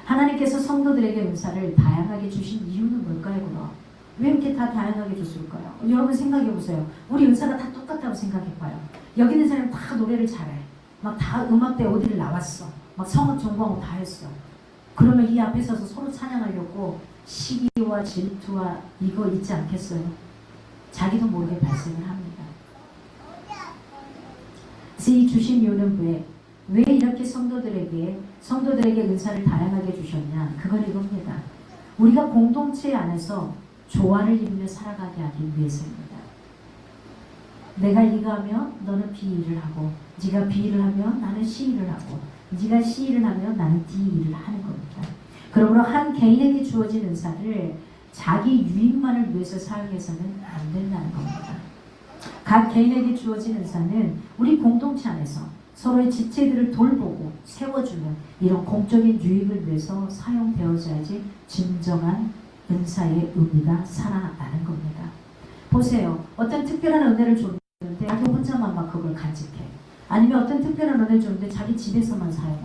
하나님께서 성도들에게 은사를 다양하게 주신 이유는 뭘까요, 그럼? 왜 이렇게 다 다양하게 줬을까요? 여러분 생각해 보세요. 우리 은사가 다 똑같다고 생각해 봐요. 여기 있는 사람은 다 노래를 잘해. 막 다 음악대 어디를 나왔어. 막 성악 전공하고 다 했어. 그러면 이 앞에 서서 서로 찬양하려고 시기와 질투와 이거 있지 않겠어요? 자기도 모르게 발생을 합니다. 그래서 이 주신 이유는 왜 이렇게 성도들에게 은사를 다양하게 주셨냐? 그건 이겁니다. 우리가 공동체 안에서 조화를 이루며 살아가게 하기 위해서입니다. 내가 이거 하면 너는 B 일을 하고, 네가 B 일을 하면 나는 C 일을 하고, 네가 C 일을 하면 나는 D 일을 하는 겁니다. 그러므로 한 개인에게 주어진 은사를 자기 유익만을 위해서 사용해서는 안 된다는 겁니다. 각 개인에게 주어진 은사는 우리 공동체 안에서 서로의 지체들을 돌보고 세워주는 이런 공적인 유익을 위해서 사용되어져야지 진정한 은사의 의미가 살아나는 겁니다. 보세요. 어떤 특별한 은혜를 줬는데 자기 혼자만 막 그걸 간직해. 아니면 어떤 특별한 은혜를 줬는데 자기 집에서만 사용해.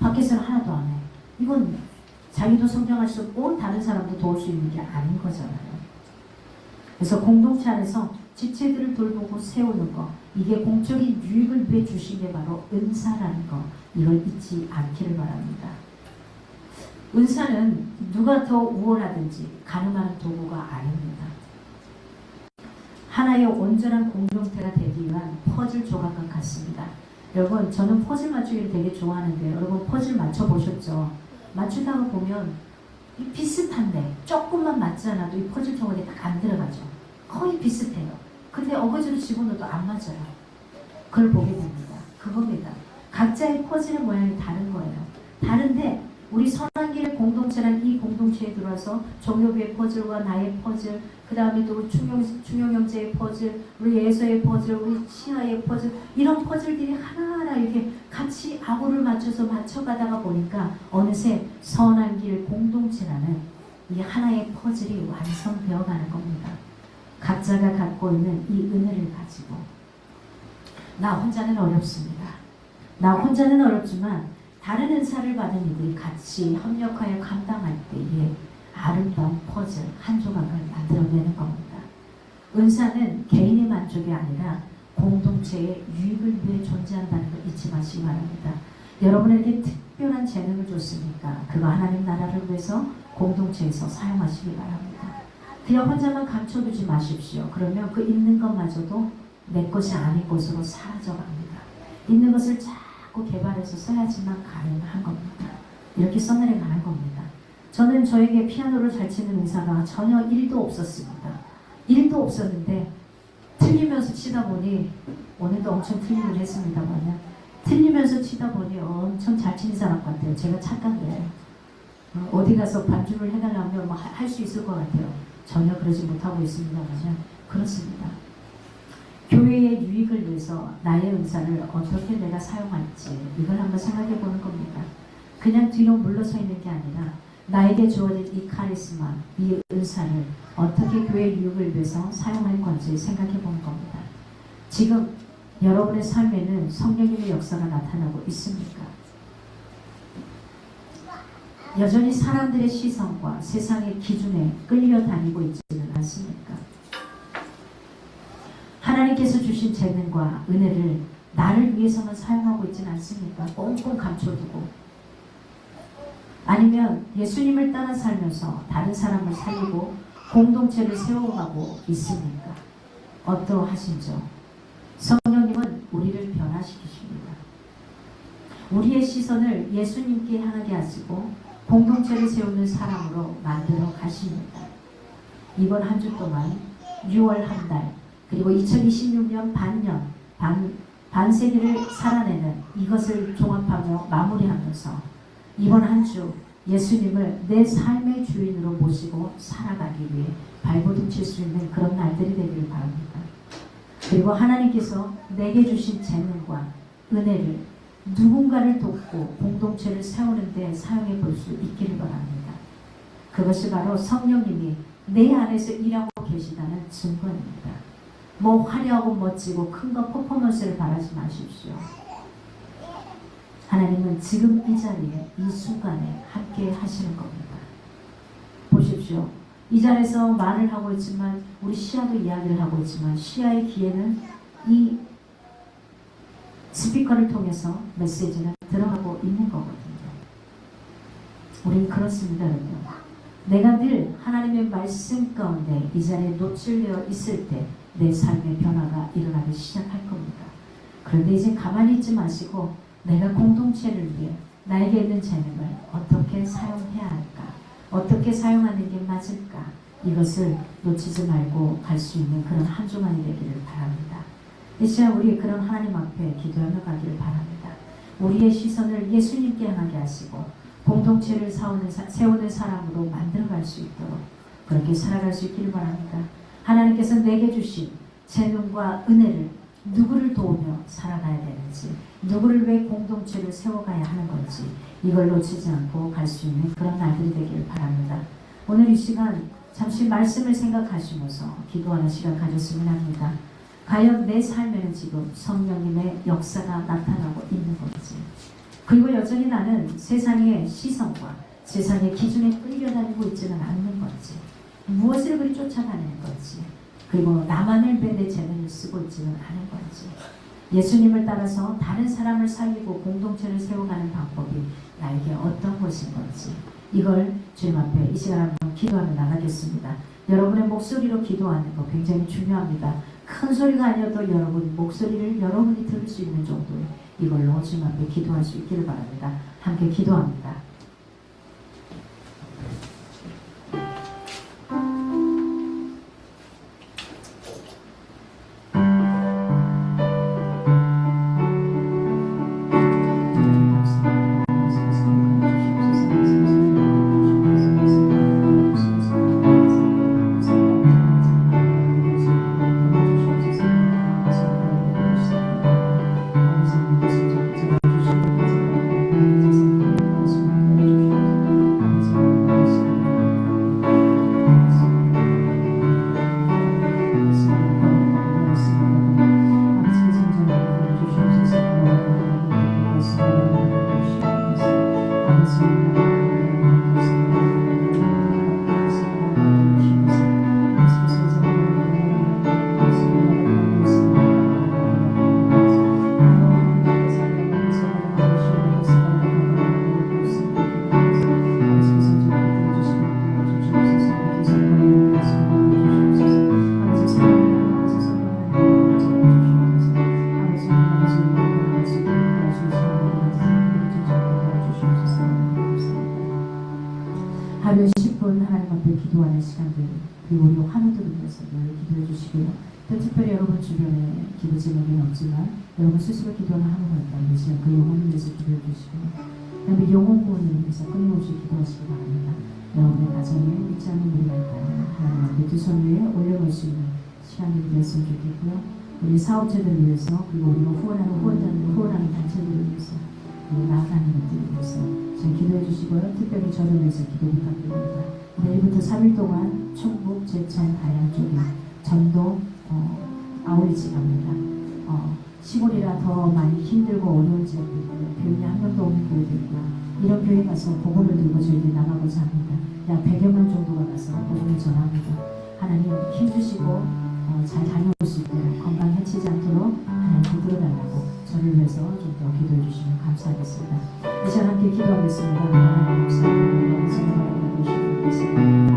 밖에서는 하나도 안 해. 이건 자기도 성장할 수 없고 다른 사람도 도울 수 있는 게 아닌 거잖아요. 그래서 공동체 안에서 지체들을 돌보고 세우는 거, 이게 공적인 유익을 위해 주신 게 바로 은사라는 거, 이걸 잊지 않기를 바랍니다. 은사는 누가 더 우월하든지 가늠하는 도구가 아닙니다. 하나의 온전한 공동체가 되기 위한 퍼즐 조각과 같습니다. 여러분, 저는 퍼즐 맞추기를 되게 좋아하는데 여러분 퍼즐 맞춰보셨죠? 맞추다가 보면 이 비슷한데 조금만 맞지 않아도 이 퍼즐 조각이 딱 안 들어가죠. 거의 비슷해요. 근데 어거지로 집어넣어도 안 맞아요. 그걸 보게 됩니다. 그겁니다. 각자의 퍼즐의 모양이 다른 거예요. 다른데 우리 선한길 공동체란 이 공동체에 들어와서 종교부의 퍼즐과 나의 퍼즐, 그 다음에 또 충용 형제의 퍼즐, 우리 예서의 퍼즐, 우리 시아의 퍼즐, 이런 퍼즐들이 하나하나 이렇게 같이 아구를 맞춰가다가 보니까 어느새 선한길 공동체라는 이 하나의 퍼즐이 완성되어 가는 겁니다. 각자가 갖고 있는 이 은혜를 가지고 나 혼자는 어렵습니다. 나 혼자는 어렵지만 다른 은사를 받은 이들이 같이 협력하여 감당할 때에 아름다운 퍼즐 한 조각을 만들어내는 겁니다. 은사는 개인의 만족이 아니라 공동체의 유익을 위해 존재한다는 걸 잊지 마시기 바랍니다. 여러분에게 특별한 재능을 줬으니까 그거 하나님 나라를 위해서 공동체에서 사용하시기 바랍니다. 그냥 혼자만 감춰두지 마십시오. 그러면 그 있는 것마저도 내 것이 아닌 것으로 사라져갑니다. 있는 것을 자꾸 개발해서 써야지만 가능한 겁니다. 이렇게 써내려가는 겁니다. 저는 저에게 피아노를 잘 치는 은사가 전혀 1도 없었습니다. 1도 없었는데 틀리면서 치다 보니 오늘도 엄청 틀리긴 했습니다만 틀리면서 치다 보니 엄청 잘 치는 사람 같아요. 제가 착각해요. 어디 가서 반주를 해달라면 할 수 있을 것 같아요. 전혀 그러지 못하고 있습니다만 그렇습니다. 교회의 유익을 위해서 나의 은사를 어떻게 내가 사용할지 이걸 한번 생각해 보는 겁니다. 그냥 뒤로 물러서 있는 게 아니라 나에게 주어진 이 카리스마, 이 은사를 어떻게 교회의 유익을 위해서 사용할 건지 생각해 보는 겁니다. 지금 여러분의 삶에는 성령님의 역사가 나타나고 있습니까? 여전히 사람들의 시선과 세상의 기준에 끌려다니고 있지는 않습니까? 하나님께서 주신 재능과 은혜를 나를 위해서만 사용하고 있지는 않습니까? 꽁꽁 감춰두고 아니면 예수님을 따라 살면서 다른 사람을 살리고 공동체를 세워가고 있습니까? 어떠하신지요? 성령님은 우리를 변화시키십니다. 우리의 시선을 예수님께 향하게 하시고 공동체를 세우는 사람으로 만들어 가십니다. 이번 한 주 동안 6월 한 달 그리고 2026년 반세기를 살아내는 이것을 종합하며 마무리하면서 이번 한 주 예수님을 내 삶의 주인으로 모시고 살아가기 위해 발버둥 칠 수 있는 그런 날들이 되기를 바랍니다. 그리고 하나님께서 내게 주신 재능과 은혜를 누군가를 돕고 공동체를 세우는 데 사용해 볼 수 있기를 바랍니다. 그것이 바로 성령님이 내 안에서 일하고 계시다는 증거입니다. 뭐 화려하고 멋지고 큰 거 퍼포먼스를 바라지 마십시오. 하나님은 지금 이 자리에 이 순간에 함께 하시는 겁니다. 보십시오. 이 자리에서 말을 하고 있지만 우리 시아도 이야기를 하고 있지만 시아의 귀에는 이 스피커를 통해서 메시지는 들어가고 있는 거거든요. 우린 그렇습니다, 여러분. 내가 늘 하나님의 말씀 가운데 이 자리에 노출되어 있을 때 내 삶의 변화가 일어나기 시작할 겁니다. 그런데 이제 가만히 있지 마시고 내가 공동체를 위해 나에게 있는 재능을 어떻게 사용해야 할까? 어떻게 사용하는 게 맞을까? 이것을 놓치지 말고 갈 수 있는 그런 한 주간이 되기를 바랍니다. 이 시간 우리 그런 하나님 앞에 기도하며 가기를 바랍니다. 우리의 시선을 예수님께 향하게 하시고 공동체를 세우는 사람으로 만들어갈 수 있도록 그렇게 살아갈 수 있기를 바랍니다. 하나님께서 내게 주신 재능과 은혜를 누구를 도우며 살아가야 되는지, 누구를 왜 공동체를 세워가야 하는 건지 이걸 놓치지 않고 갈 수 있는 그런 날들이 되기를 바랍니다. 오늘 이 시간 잠시 말씀을 생각하시면서 기도하는 시간 가졌으면 합니다. 과연 내 삶에는 지금 성령님의 역사가 나타나고 있는 건지, 그리고 여전히 나는 세상의 시선과 세상의 기준에 끌려다니고 있지는 않는 건지, 무엇을 그리 쫓아다니는 건지, 그리고 나만을 위해 내 재능을 쓰고 있지는 않은 건지, 예수님을 따라서 다른 사람을 살리고 공동체를 세워가는 방법이 나에게 어떤 것인 건지, 이걸 주님 앞에 이 시간 한번 기도하며 나가겠습니다. 여러분의 목소리로 기도하는 거 굉장히 중요합니다. 큰 소리가 아니어도 여러분 목소리를 여러분이 들을 수 있는 정도의 이걸로 주님 앞에 기도할 수 있기를 바랍니다. 함께 기도합니다. 하루에 10분 하나님 앞에 기도하는 시간들, 그리고 우리 환우들을 위해서 늘 기도해 주시고요. 또 특별히 여러분 주변에 기도 제목이 없지만 여러분 스스로 기도하는 하루가 있다면 그 영혼을 위해서 기도해 주시고요. 그다음에 영혼 구원을 위해서 끊임없이 기도하시기 바랍니다. 여러분의 가정에 믿지 않는 우리가 있다면 하나님 앞에 두 손 위에 올려놓을 수 있는 시간이 되었으면 좋겠고요. 우리 사업체들을 위해서, 그리고 우리가 후원하는 단체들을 위해서, 그리고 나아가는 것들을 위해서 잘 기도해 주시고요. 특별히 저를 위해서 기도 부탁드립니다. 내일부터 3일 동안 충북, 제천, 다양 쪽에 전도 아울리지 갑니다. 시골이라 더 많이 힘들고 어려운 지역도 있고요. 교인이 한 명도 없는 교회도 있고요. 이런 교회 가서 복음을 들고 저희들이 나가고자 합니다. 약 100여 명 정도가 가서 복음을 전합니다. 하나님 힘주시고 잘 다녀올 수 있도록, 건강 해치지 않도록 하나님 붙들어달라고 저를 위해서 좀 더 기도해 주시면 감사하겠습니다. 이 시간 함께 기도하겠습니다. 하나님 감사합니다. 감사합니다.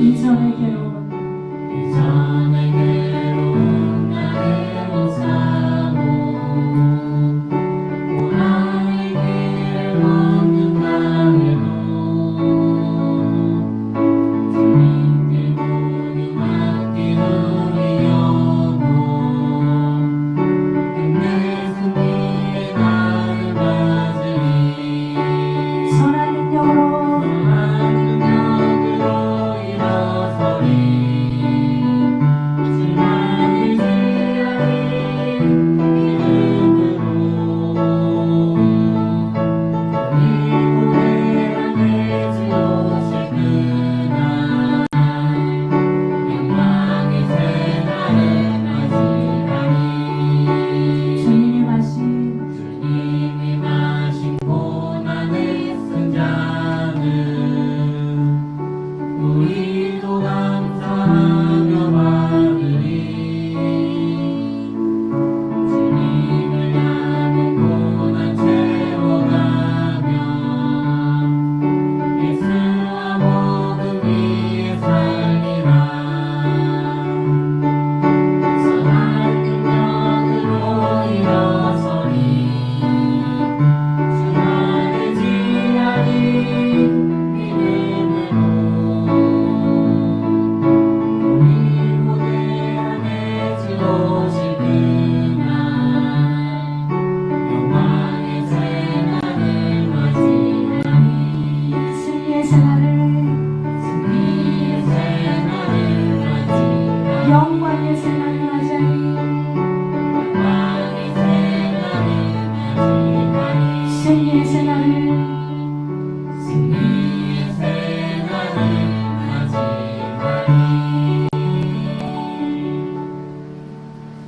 이전의 괴로운 선한 능력으로 주님이 마신 우리도 감사하며 받으리 주님을 향해 고난 채워가며 예수와 복음 위에 살리라 선한 능력으로 일어서리 주 안에 지하리 믿음으로 우리 무대 안에 지도실 그날 영광의 생활을 맞이하니 승리의 생활을 승리의 생활을 맞이하니 영광의 생활을 맞이하니 영광의 생활을 맞이하니 승리의 생활을 승리의 생활을 맞이하니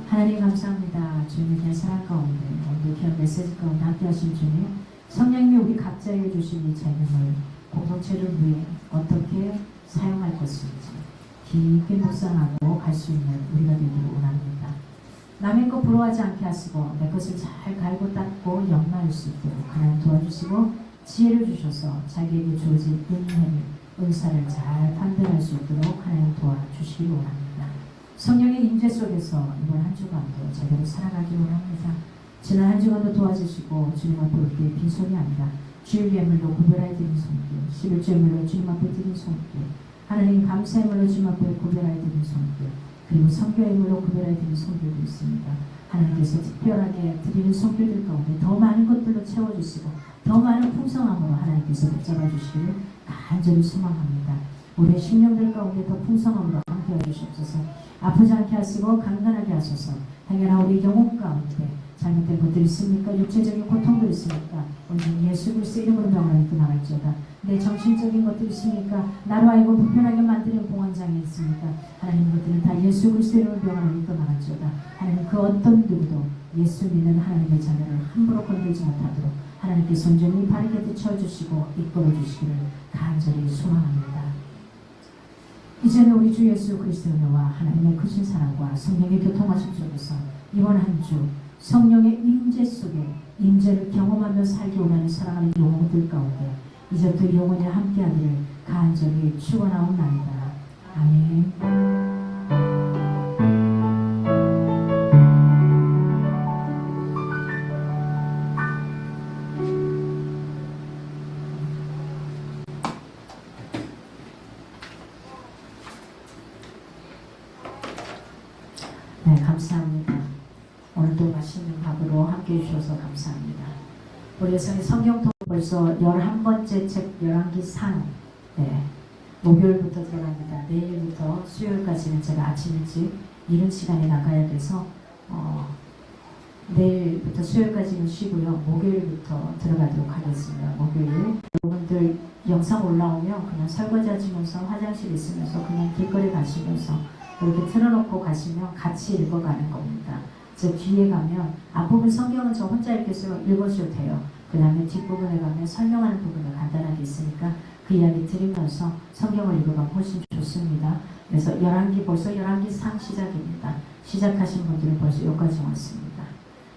하나님 감사합니다. 주님의 그 사랑 가운데 오늘 귀한 메시지 가운데 함께 하신 주님 성령님이 우리 각자에게 주신 이 재능을 공동체를 위해 어떻게 사용할 것인지 깊이 묵상하고 갈 수 있는 우리가 되기를 원합니다. 남의 것 부러워하지 않게 하시고 내 것을 잘 갈고 닦고 연마할 수 있도록 하나님 도와주시고 지혜를 주셔서 자기에게 주어진 은혜를 은사를 잘 판단할 수 있도록 하나님 도와주시기 원합니다. 성령의 임재 속에서 이번 한 주간도 제대로 살아가기 원합니다. 지난 한 주간도 도와주시고 주님 앞에 올 때 빈손이 아니라 주일 예물로 구별하여 드린 손길 11조 예물로 주님 앞에 드린 손길 하나님 감사의 예물로 주님 앞에 구별하여 드린 손길 그리고 성교 예물로 구별하여 드린 손길도 있습니다. 하나님께서 특별하게 드리는 손길들 가운데 더 많은 것들로 채워주시고 더 많은 풍성함으로 하나님께서 붙잡아 주시기를 간절히 소망합니다. 우리의 심령들 가운데 더 풍성함으로 함께해 주시옵소서. 아프지 않게 하시고 강건하게 하소서. 당연한 우리 영혼 가운데 잘못된 것들이 있습니까? 육체적인 고통들이 있습니까? 오늘 예수 그리스도의 이름으로 명하여 떠나갈지어다. 내 정신적인 것들이 있습니까? 나로 알고 불편하게 만드는 공황장애 있습니까? 하나님 것들은 다 예수 그리스도의 이름으로 명하여 떠나갈지어다. 하나님 그 어떤 누구도 예수 믿는 하나님의 자녀를 함부로 건들지 못하도록 하나님께서 온전히 바르게 비춰주시고 이끌어 주시기를 간절히 소망합니다. 이제는 우리 주 예수 그리스도의 은혜와 하나님의 크신 사랑과 성령의 교통하심 속에서 이번 한 주 성령의 임재 속에 임재를 경험하며 살기 원하는 사랑하는 영혼들 가운데 이제부터 영원히 함께하기를 간절히 축원하옵나이다. 아멘. 네, 감사합니다. 오늘도 맛있는 밥으로 함께 해주셔서 감사합니다. 우리 여성의 성경통 벌써 11번째 책 11기 상 네, 목요일부터 들어갑니다. 내일부터 수요일까지는 제가 아침 일찍 이른 시간에 나가야 돼서 내일부터 수요일까지는 쉬고요. 목요일부터 들어가도록 하겠습니다. 목요일 여러분들 영상 올라오면 그냥 설거지 하시면서 화장실 있으면서 그냥 길거리 가시면서 이렇게 틀어놓고 가시면 같이 읽어가는 겁니다. 저 뒤에 가면 앞부분 성경은 저 혼자 읽어서 읽으셔도 돼요. 그 다음에 뒷부분에 가면 설명하는 부분이 간단하게 있으니까 그 이야기 들으면서 성경을 읽어가면 훨씬 좋습니다. 그래서 벌써 열왕기 상 시작입니다. 시작하신 분들은 벌써 여기까지 왔습니다.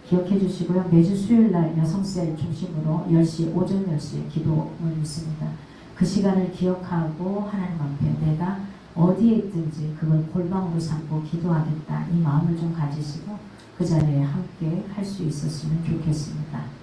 기억해 주시고요. 매주 수요일날 여성셀 중심으로 10시, 오전 10시에 기도를 있습니다. 그 시간을 기억하고 하나님 앞에 내가 어디에 있든지 그걸 골방으로 삼고 기도하겠다. 이 마음을 좀 가지시고 그 자리에 함께 할 수 있었으면 좋겠습니다.